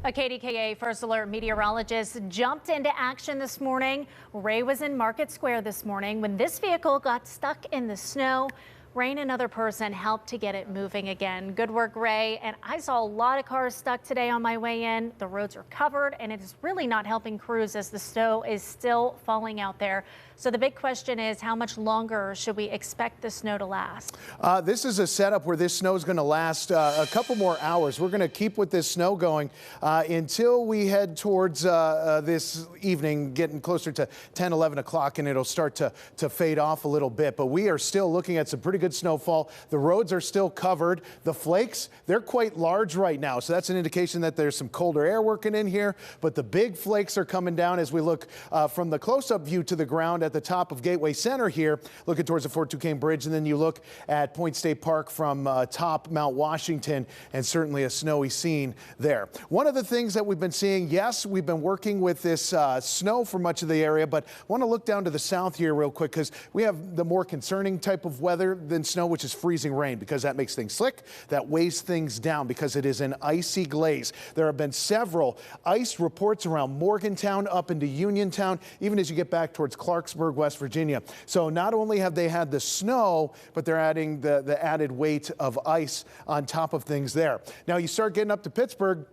A KDKA First Alert meteorologist jumped into action this morning. Ray was in Market Square this morning when this vehicle got stuck in the snow. Ray and another person helped to get it moving again. Good work, Ray. And I saw a lot of cars stuck today on my way in. The roads are covered, and it is really not helping crews as the snow is still falling out there. So the big question is, how much longer should we expect the snow to last? This is a setup where this snow is going to last a couple more hours. We're going to keep with this snow going until we head towards this evening, getting closer to 10, 11 o'clock, and it'll start to fade off a little bit. But we are still looking at some pretty good snowfall. The roads are still covered. The flakes, they're quite large right now, so that's an indication that there's some colder air working in here. But the big flakes are coming down as we look from the close-up view to the ground at the top of Gateway Center here, looking towards the Fort Duquesne Bridge, and then you look at Point State Park from top Mount Washington, and certainly a snowy scene there. One of the things that we've been seeing, yes, we've been working with this snow for much of the area, but I want to look down to the south here real quick because we have the more concerning type of weather than snow, which is freezing rain, because that makes things slick, that weighs things down because it is an icy glaze. There have been several ice reports around Morgantown up into Uniontown, even as you get back towards Clarksburg, West Virginia. So not only have they had the snow, but they're adding the added weight of ice on top of things there. Now you start getting up to Pittsburgh.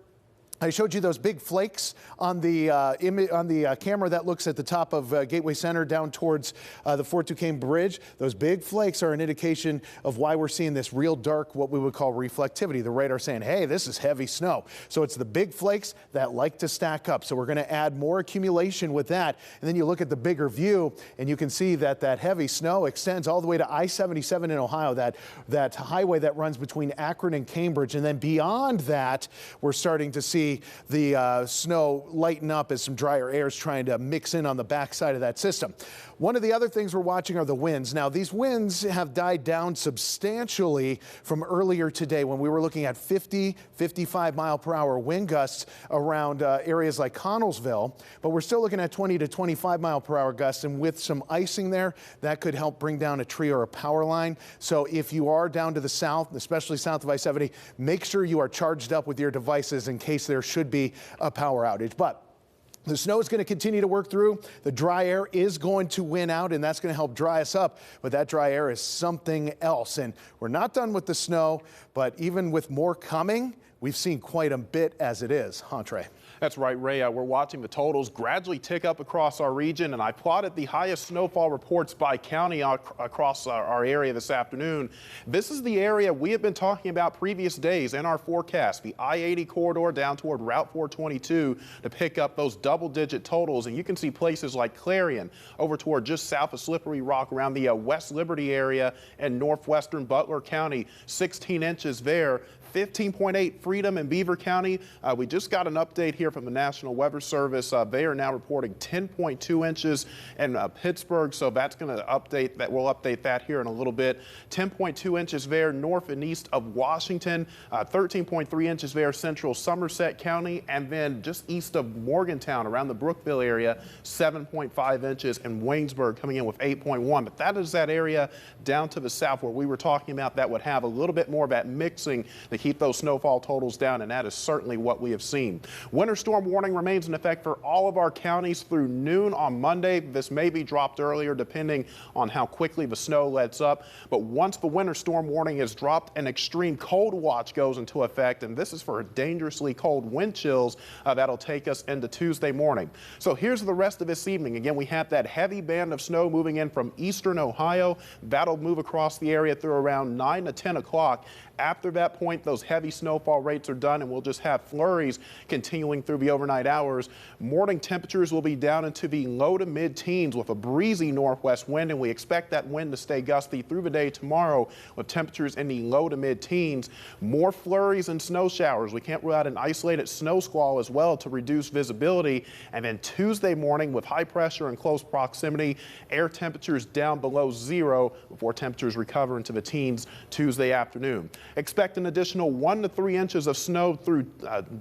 I showed you those big flakes on the camera that looks at the top of Gateway Center down towards the Fort Duquesne Bridge. Those big flakes are an indication of why we're seeing this real dark, what we would call reflectivity. The radar saying, hey, this is heavy snow. So it's the big flakes that like to stack up. So we're going to add more accumulation with that. And then you look at the bigger view and you can see that that heavy snow extends all the way to I-77 in Ohio, that highway that runs between Akron and Cambridge. And then beyond that, we're starting to see the snow lighten up as some drier air is trying to mix in on the backside of that system. One of the other things we're watching are the winds. Now, these winds have died down substantially from earlier today when we were looking at 50, 55 mile per hour wind gusts around areas like Connellsville, but we're still looking at 20 to 25 mile per hour gusts, and with some icing there, that could help bring down a tree or a power line. So if you are down to the south, especially south of I-70, make sure you are charged up with your devices in case there should be a power outage. But the snow is going to continue to work through. The dry air is going to win out, and that's going to help dry us up. But that dry air is something else. And we're not done with the snow, but even with more coming, we've seen quite a bit as it is. Huh, Trey? That's right, Ray. We're watching the totals gradually tick up across our region, and I plotted the highest snowfall reports by county across our area this afternoon. This is the area we have been talking about previous days in our forecast, the I-80 corridor down toward Route 422 to pick up those double-digit totals. And you can see places like Clarion over toward just south of Slippery Rock around the West Liberty area and northwestern Butler County, 16 inches there. 15.8 Freedom and Beaver County. We just got an update here from the National Weather Service. They are now reporting 10.2 inches in Pittsburgh, so that's going to update that. We'll update that here in a little bit. 10.2 inches there north and east of Washington, 13.3 inches there central Somerset County, and then just east of Morgantown around the Brookville area, 7.5 inches, and Waynesburg coming in with 8.1. But that is that area down to the south where we were talking about that would have a little bit more of that mixing to keep those snowfall totals down, and that is certainly what we have seen. Winter storm warning remains in effect for all of our counties through noon on Monday. This may be dropped earlier depending on how quickly the snow lets up. But once the winter storm warning is dropped, an extreme cold watch goes into effect, and this is for dangerously cold wind chills that'll take us into Tuesday morning. So here's the rest of this evening. Again, we have that heavy band of snow moving in from eastern Ohio. That'll move across the area through around 9 to 10 o'clock. After that point, those heavy snowfall rates are done, and we'll just have flurries continuing through the overnight hours. Morning temperatures will be down into the low to mid-teens with a breezy northwest wind, and we expect that wind to stay gusty through the day tomorrow with temperatures in the low to mid-teens. More flurries and snow showers. We can't rule out an isolated snow squall as well to reduce visibility. And then Tuesday morning with high pressure and close proximity, air temperatures down below zero before temperatures recover into the teens Tuesday afternoon. Expect an additional 1 to 3 inches of snow through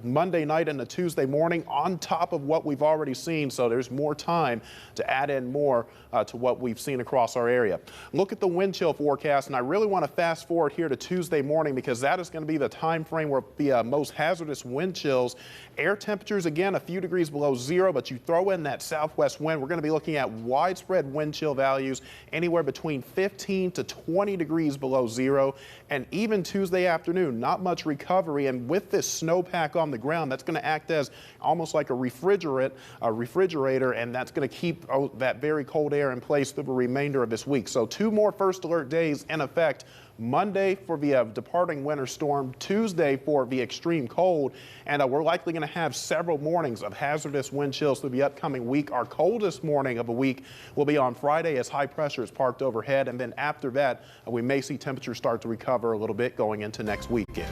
Monday night into Tuesday morning on top of what we've already seen. So there's more time to add in more to what we've seen across our area. Look at the wind chill forecast, and I really want to fast forward here to Tuesday morning because that is going to be the time frame where the most hazardous wind chills. Air temperatures, again, a few degrees below zero, but you throw in that southwest wind, we're going to be looking at widespread wind chill values anywhere between 15 to 20 degrees below zero. And even Tuesday afternoon, not much recovery. And with this snowpack on the ground, that's going to act as almost like a refrigerator, and that's going to keep that very cold air in place through the remainder of this week. So 2 more first alert days in effect. Monday for the departing winter storm, Tuesday for the extreme cold, and we're likely going to have several mornings of hazardous wind chills through the upcoming week. Our coldest morning of the week will be on Friday as high pressure is parked overhead, and then after that, we may see temperatures start to recover a little bit going into next weekend.